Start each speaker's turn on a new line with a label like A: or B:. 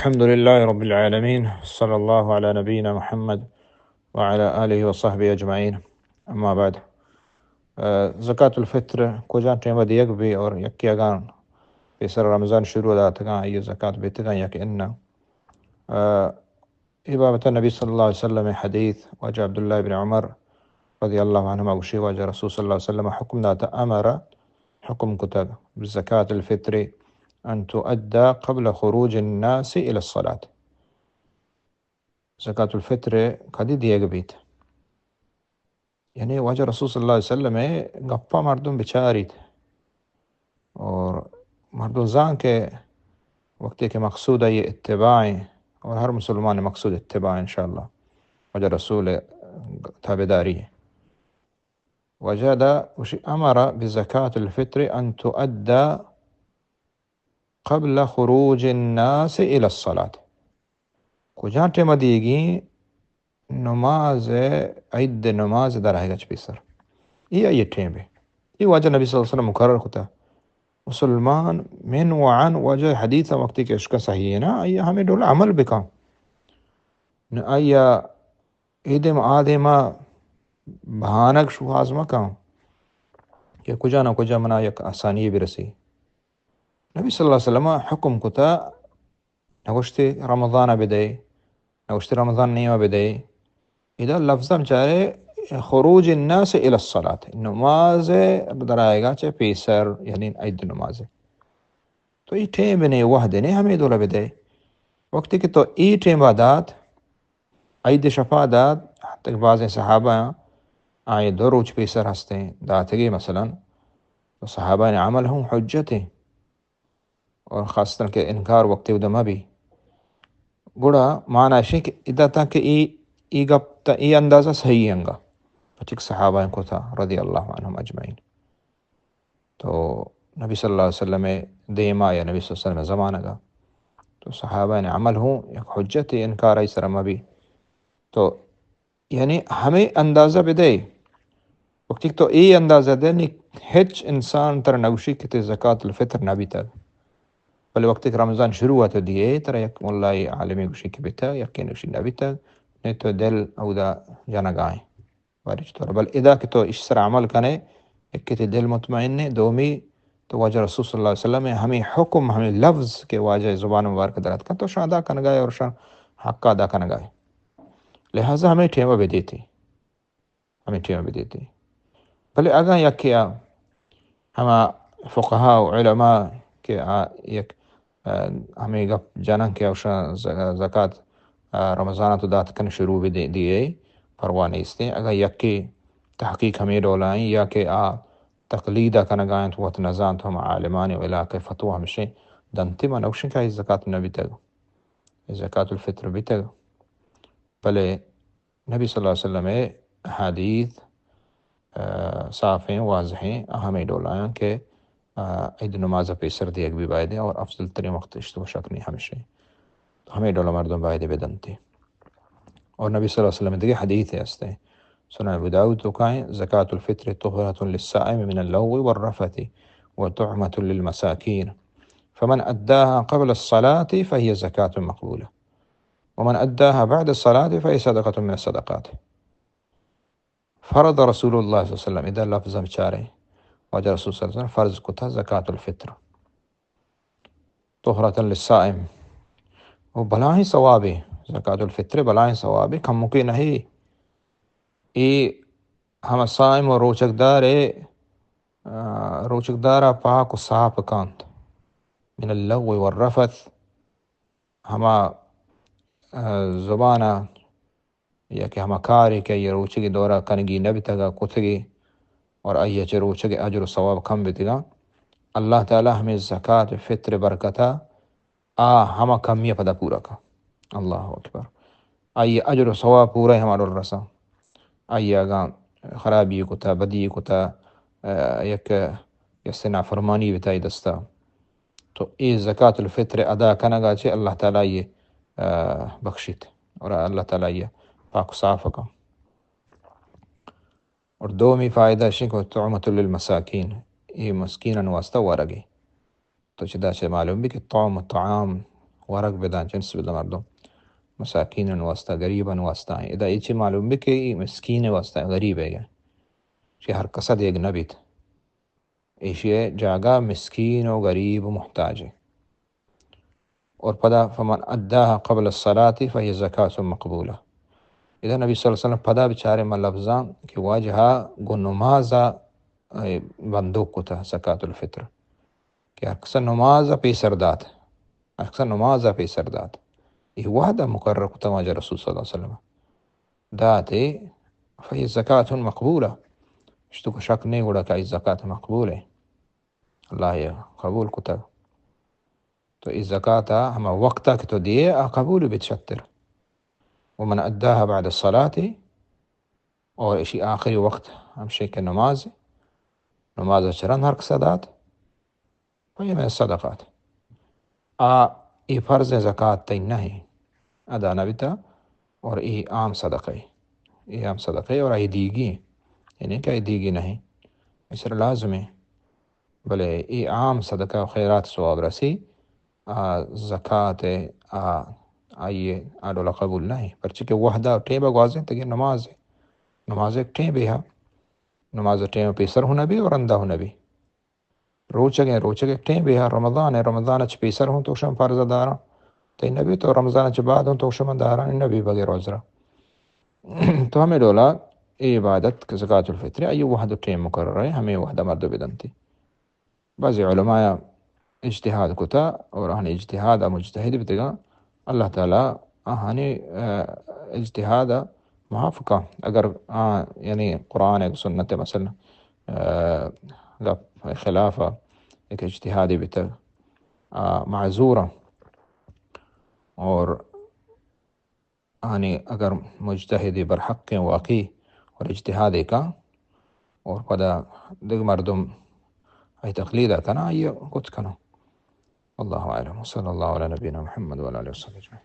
A: الحمد لله رب العالمين، صلى الله على نبينا محمد وعلى آله وصحبه أجمعین. اما بعد، زکوٰۃ الفطر کجا ٹیم دیگ بھی اور یکی اگان پیسر رمضان شروع دا تگا یہ زکوٰۃ بیتگا یک انّا بابت نبی صلی اللہ علیہ وسلم حدیث واجہ عبداللہ بن عمر رضی اللہ عنہما وشی واجہ رسول صلی اللہ علیہ وسلم حکم داتا امر حکم کتگ بزکوٰۃ الفطر ان تؤدى قبل خروج الناس الى الصلاة. زکوٰۃ الفطر کدی دیگ بیت یعنی واجہ رسول صلی اللہ علیہ وسلم گپا مردم بچاری تھے اور مردم زان کے وقت کے مقصود ہے یہ اتباعیں اور ہر مسلمان مقصود اتباع انشاءاللہ واجہ رسول تابداری ہے. وجد امر بزکوٰۃ الفطر ان تؤدى قبل خروج الناس الى الصلاة. کجا ٹیم دیگی نماز عید نماز در آئے گا چپیسر یہ ٹیم ہے. یہ واجہ نبی صلی اللہ علیہ وسلم مقرر ہوتا مسلمان من وعن واجہ حدیث وقتی کہ اس کا صحیح ہے نا یہ ہمیں ڈول عمل بکا آیا ایدم آدما بہانک شو آزما کام کہ کجا نہ کجا منا یک آسانی برسی. نبی صلی اللہ علیہ وسلم حکم کتا نگوشتی رمضان بدے نگوشتی رمضان نیمہ بدے اذا لفظم چاہے خروج الناس الى الصلاة نماز درائے گا چاہے پیسر یعنی عید نماز تو یہ ٹیم بنے وحد نے ہمیں دولا بدے وقتی کہ تو ای ٹیم بادات عید شفا دات حتی کہ بعض صحابہ آئے دو روچ پیسر ہستے داتگی مثلا تو صحابہ نے عمل ہوں حجتیں اور خاصتاً کہ انکار وقت ادمہ بھی گوڑا معنی ہے کہ ادھا تھا کہ ای گپ تا ای اندازہ صحیح ہنگا پچک صحابہ کو تھا رضی اللہ عنہم اجمعین. تو نبی صلی اللہ علیہ وسلم دیما یا نبی صلی اللہ علیہ وسلم زمانہ گا تو صحابہ نے عمل ہوں یک حجت انکار ای سرمہ بھی تو یعنی ہمیں اندازہ بدے وقتی تو ای اندازہ دے ہچ انسان تر نوشی کتے زکوٰۃ الفطر نبی تک بل وقت کہ رمضان شروع ہوا تو دیے ترى یک والله عالمی گوشی کی بیتا یقین گوشی نبی تک نہیں تو دل او دا جانا گائیں بارش طور بل اذا کہ تو اس سر عمل کنے ایک کہ دل مطمئن ہے دومی تو واجہ رسول صلی اللہ علیہ وسلم ہمیں حکم ہمیں لفظ کے واجہ زبان مبارک درات کا تو شاہ ادا کن گائے اور شاہ حق ادا کن گائے لہٰذا ہمیں ٹھیمہ بھی دیتی بھلے اگاں یک کیا ہما فقہاء و علماء کے یک ہمیں گپ جانا کہ اوشا زکوٰۃ رمضان تو دات کن شروع بھی دیے پرواہ نہیں اس نے اگر یکی تحقیق ہمیں ڈولائیں یا کہ تقلیدہ کنگائیں تو وقت نظام تو ہم عالمان و علاقے فتوہ ہمشیں دنتی من اوشن کا زکوٰۃ نبی تگ زکوٰۃ الفطر بھی تگ بلے نبی صلی اللہ علیہ وسلم حدیث صاف ہیں واضح ہیں ہمیں ڈولائیں کہ عید نماز پیسر دیگ بھی بائدے اور افضل ترین وقت اشتو شک نہیں ہمیشہ تو ہمیں ڈولا مردم بائدے بدنتے اور نبی صلی اللہ علیہ وسلم دیکھے حدیث ہے استے سنن ابو داود تو کہیں زکوٰۃ الفطر طہرۃ للصائم من اللغو والرفث وطعمۃ للمساکین فمن اداها قبل الصلاة فهي زکوٰۃ مقبولہ ومن اداها بعد الصلاة فهي صدقۃ من الصدقات. فرض رسول اللہ صلی اللہ علیہ وسلم اذا لفظ بچارے واجہ رسول صلی اللہ علیہ وسلم فرض کو تھا زکوٰۃ الفطر طہرۃ للصائم وہ بلائیں ثواب ہے زکوٰۃ الفطر بلائیں ثواب ہے کم مکی نہیں ای ہم صائم و روچک دارا پاک و صاف کانت من اللغو والرفث ہما زبانہ یا کہ ہما کاری کہ یہ روچکی دورا کنگی نبی تگا کتگی اور آئیے چروچے کے اجر و ثواب کم بیتگا اللہ تعالی ہمیں زکوٰۃ فطر برکتا ہما کمیہ پدا پورا کا اللہ اکبر آئیے اجر و ثواب پورا ہمارا رسا آئیے آگاں خرابی کتا بدی کتا یک یسنا فرمانی بتائی دستا تو ای زکوٰۃ الفطر ادا کنگا چھے اللہ تعالی یہ بخشیت اور اللہ تعالی یہ پاک صاف کا اور دومی فائدہ شکو طعمۃ للمساکین یہ مسکیناً واسطہ وارگی تو چدا سے معلوم بھی کہ طعام ورق بدان جنس بدا مردم مساکین واسطہ غریباً واسطہ ہیں ادا ایچے معلوم بھی کہ مسکین واسطہ غریب ہے کہ ہر قصد ایک نبیت ایشی جاگا مسکین و غریب و محتاج ہے اور پدا فمن اداها قبل الصلاة فهي زکاة مقبولہ اذا نبی صلی اللہ علیہ وسلم پدا بچارے میں لفظاں کہ واجہا گو نمازا بندوق کو تھا زکاة الفطر کہ اکثر نمازا پیسر دات اکثر نمازا پیسر دات یہ وحدہ مقرر کو تواجہ رسول صلی اللہ علیہ وسلم داتے فهي زکاة مقبولہ اشتو کو شک نہیں اڑا کہ اس زکاة مقبول ہے اللہ یہ قبول کو تھا تو اس زکاة ہم وقتہ کہ تو دیے قبول بتشتر ومن اداها بعد الصلاة اور اسی آخری وقت ہم شیخ نماز چرن ہر صدات وہی میں صدقات یہ فرض زکاة تین نہیں ادا نبیتا اور یہ عام صدقہ ہے یہ عام صدقہ ہے اور یہ دیگی یعنی کہ یہ دیگی نہیں اس لازم ہے بلے یہ عام صدقہ و خیرات ثواب رسی زکاة آئیے آڈولا قبول نہیں پرچہ کہ وحدہ ٹیبہ گوازیں تو یہ نماز ہے نماز ایک ٹیم بھی ہے نماز ٹیم پیسر ہونا بھی اور اندہ ہونا بھی روچک ایک ٹیم بھی ہے رمضان اچھ پیسر ہوں تو شم فرض دارا تو نبی تو رمضان اچھ بعد ہوں تو شم دارا نبی بغیر عذرہ تو ہمیں ڈولا یہ عبادت زکاة الفطر ہے یہ وحدہ ٹیم مقرر ہے ہمیں وحدہ مردو بدنتی بعض علماء اجتہاد کو تھا اور ہن اجتہاد مجتہد بتگا اللہ تعالیٰ ہنی اجتہاد موافقہ اگر یعنی قرآن ایک سنت مثلا خلاف ایک اجتہادی بتگ معذورہ اور یعنی اگر مجتہدی برحق کے واقعی اور اجتہادی کا اور پدا دیگ مردم ای تقلیدہ کنا یہ کچھ کنا اللہ علیہ صلی اللہ علیہ نبینا محمد وعلیہ وسلم.